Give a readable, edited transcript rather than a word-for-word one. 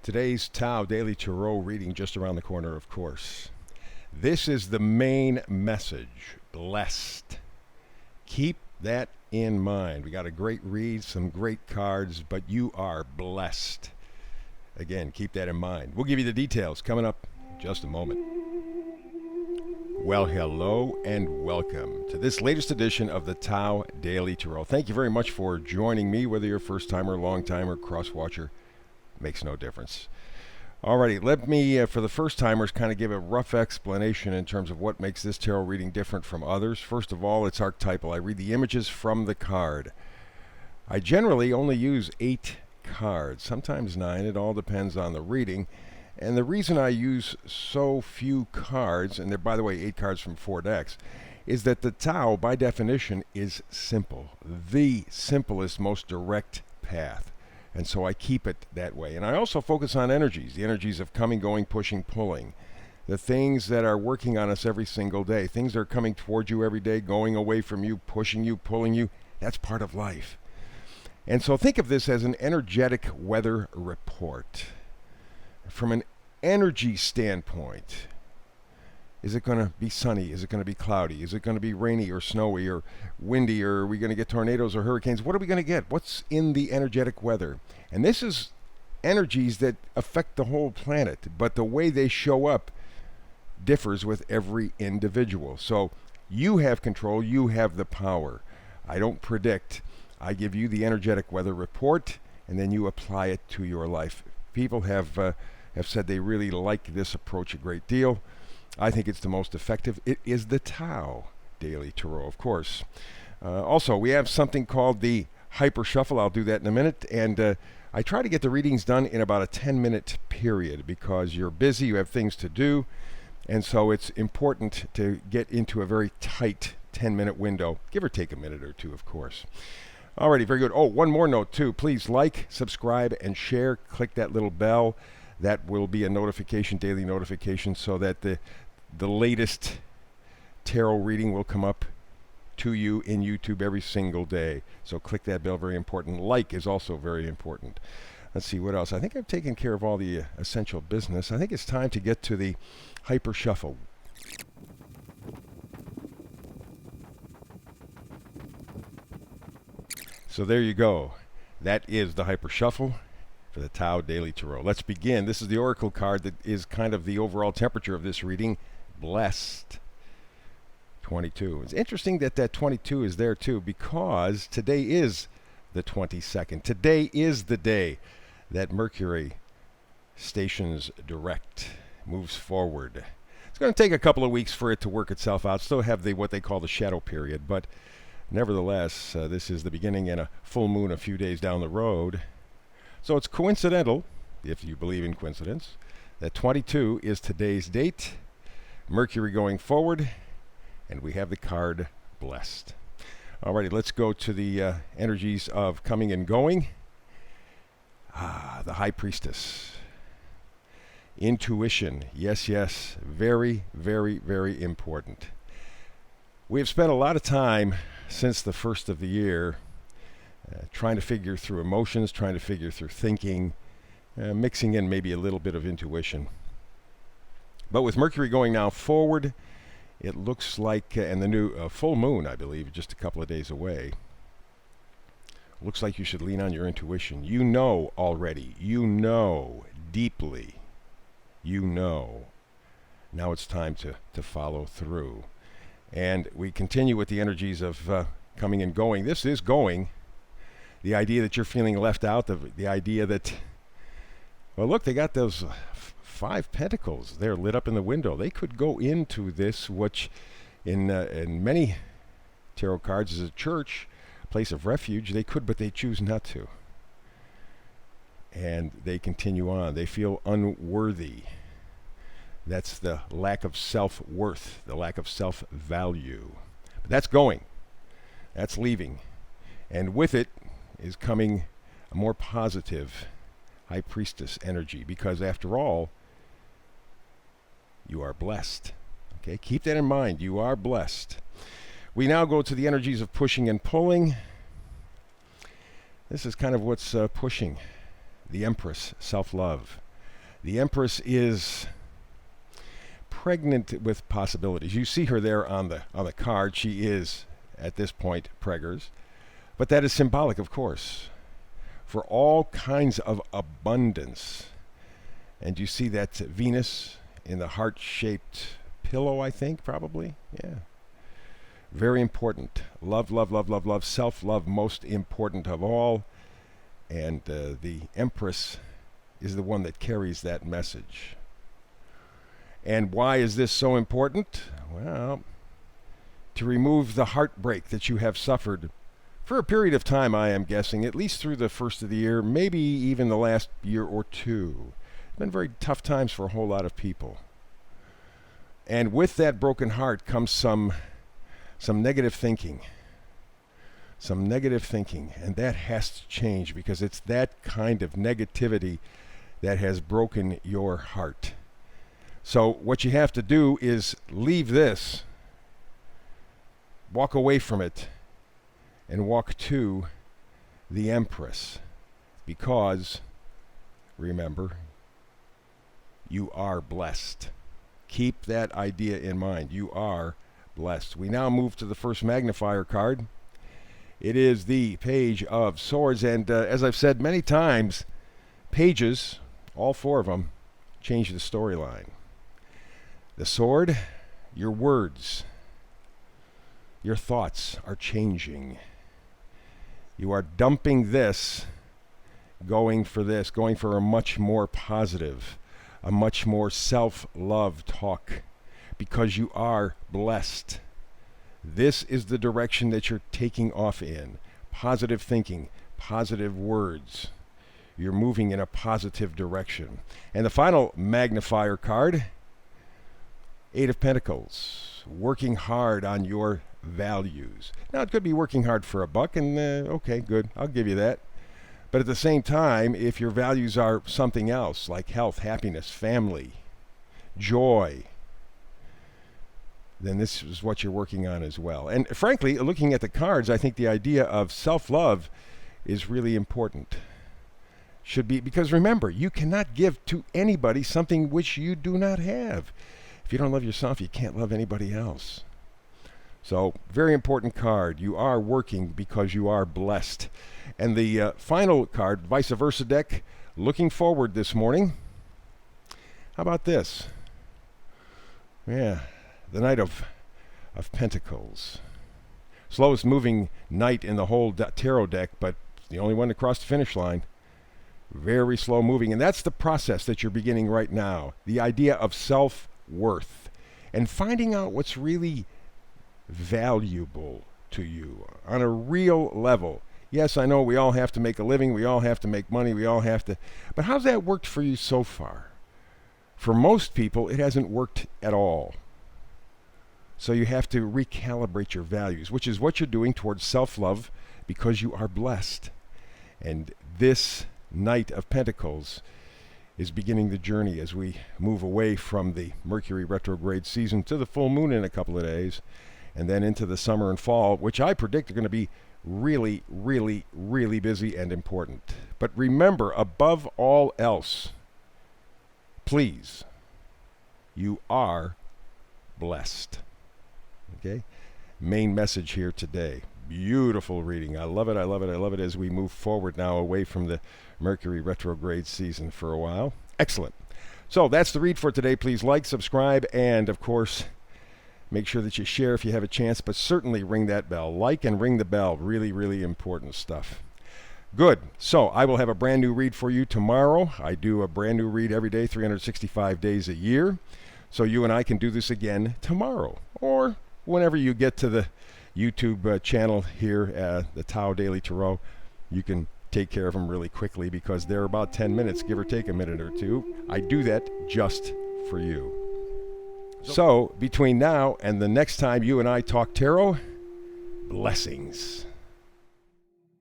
Today's Tao Daily Tarot reading just around the corner, of course. This is the main message. Blessed. Keep that in mind. We got a great read, some great cards, but you are blessed. Again, keep that in mind. We'll give you the details coming up in just a moment. Well, hello and welcome to this latest edition of the Tao Daily Tarot. Thank you very much for joining me, whether you're a first-timer, long-timer, cross-watcher. Makes no difference. Alrighty, let me, for the first-timers, kind of give a rough explanation in terms of what makes this tarot reading different from others. First of all, it's archetypal. I read the images from the card. I generally only use 8 cards, sometimes 9. It all depends on the reading. And the reason I use so few cards, and they're, by the way, 8 cards from 4 decks, is that the Tao, by definition, is simple. The simplest, most direct path. And so I keep it that way. And I also focus on energies, the energies of coming, going, pushing, pulling. The things that are working on us every single day. Things that are coming towards you every day, going away from you, pushing you, pulling you. That's part of life. And so think of this as an energetic weather report. From an energy standpoint, is it going to be sunny? Is it going to be cloudy? Is it going to be rainy or snowy or windy? Or are we going to get tornadoes or hurricanes? What are we going to get? What's in the energetic weather? And this is energies that affect the whole planet, but the way they show up differs with every individual. So you have control. You have the power. I don't predict. I give you the energetic weather report, and then you apply it to your life. People have said they really like this approach a great deal. I think it's the most effective. It is the Tao Daily Tarot, of course. Also, we have something called the Hyper Shuffle. I'll do that in a minute. And I try to get the readings done in about a 10-minute period because you're busy, you have things to do. And so it's important to get into a very tight 10-minute window, give or take a minute or two, of course. Alrighty, very good. Oh, one more note, too. Please like, subscribe, and share. Click that little bell. That will be a notification, daily notification, so that the latest tarot reading will come up to you in YouTube every single day. So click that bell, very important. Like is also very important. Let's see, what else? I think I've taken care of all the essential business. I think it's time to get to the Hyper Shuffle. So there you go. That is the Hyper Shuffle for the Tao Daily Tarot. Let's begin. This is the Oracle card that is kind of the overall temperature of this reading. Blessed. 22. It's interesting that that 22 is there too, because today is the 22nd. Today is the day that Mercury stations direct, moves forward. It's going to take a couple of weeks for it to work itself out. Still have the what they call the shadow period, but nevertheless, this is the beginning and a full moon a few days down the road. So it's coincidental, if you believe in coincidence, that 22 is today's date, Mercury going forward, and we have the card Blessed. Alrighty, let's go to the energies of coming and going. The High Priestess. Intuition. Yes, yes. Very, very, very important. We have spent a lot of time since the first of the year trying to figure through emotions, trying to figure through thinking, mixing in maybe a little bit of intuition. But with Mercury going now forward, it looks like, and the new full moon, I believe, just a couple of days away, looks like you should lean on your intuition. You know already. You know deeply. You know. Now it's time to follow through. And we continue with the energies of coming and going. This is going. The idea that you're feeling left out, the idea that, well, look, they got those 5 pentacles there lit up in the window. They could go into this, which in many tarot cards is a church, a place of refuge. They could, but they choose not to. And they continue on. They feel unworthy. That's the lack of self-worth, the lack of self-value. But that's going. That's leaving. And with it is coming a more positive High Priestess energy, because after all, you are blessed. Okay, keep that in mind. You are blessed. We now go to the energies of pushing and pulling. This is kind of what's pushing. The Empress, self-love. The Empress is pregnant with possibilities. You see her there on the card. She is, at this point, preggers. But that is symbolic, of course, for all kinds of abundance. And you see that Venus in the heart-shaped pillow, I think, probably. Yeah. Very important. Love, love, love, love, love. Self-love, most important of all. And the Empress is the one that carries that message. And why is this so important? Well, to remove the heartbreak that you have suffered for a period of time, I am guessing, at least through the first of the year, maybe even the last year or two. It's been very tough times for a whole lot of people. And with that broken heart comes some negative thinking. Some negative thinking. And that has to change, because it's that kind of negativity that has broken your heart. So what you have to do is leave this, walk away from it, and walk to the Empress. Because, remember, you are blessed. Keep that idea in mind. You are blessed. We now move to the first magnifier card. It is the Page of Swords. And as I've said many times, pages, all four of them, change the storyline. The sword, your words, your thoughts are changing. You are dumping this, going for a much more positive, a much more self-love talk, because you are blessed. This is the direction that you're taking off in. Positive thinking, positive words. You're moving in a positive direction. And the final magnifier card, Eight of Pentacles, working hard on your values. Now, it could be working hard for a buck, and okay, good, I'll give you that. But at the same time, if your values are something else, like health, happiness, family, joy, then this is what you're working on as well. And frankly, looking at the cards, I think the idea of self-love is really important. Should be, because remember, you cannot give to anybody something which you do not have. If you don't love yourself, you can't love anybody else. So, very important card. You are working because you are blessed. And the final card, vice versa deck, looking forward this morning. How about this? Yeah, the Knight of Pentacles. Slowest moving knight in the whole tarot deck, but the only one to cross the finish line. Very slow moving. And that's the process that you're beginning right now. The idea of self-worth. And finding out what's really valuable to you on a real level. Yes, I know we all have to make a living, we all have to make money, we all have to, but how's that worked for you so far? For most people, it hasn't worked at all. So you have to recalibrate your values, which is what you're doing towards self-love, because you are blessed. And this Knight of Pentacles is beginning the journey as we move away from the Mercury retrograde season to the full moon in a couple of days, and then into the summer and fall, which I predict are going to be really, really, really busy and important. But remember, above all else, please, you are blessed. Okay? Main message here today. Beautiful reading. I love it, I love it, I love it as we move forward now away from the Mercury retrograde season for a while. Excellent. So that's the read for today. Please like, subscribe, and of course, make sure that you share if you have a chance, but certainly ring that bell. Like and ring the bell. Really, really important stuff. Good. So I will have a brand new read for you tomorrow. I do a brand new read every day, 365 days a year. So you and I can do this again tomorrow, or whenever you get to the YouTube channel here, the Tao Daily Tarot. You can take care of them really quickly because they're about 10 minutes, give or take a minute or two. I do that just for you. So between now and the next time you and I talk tarot, blessings.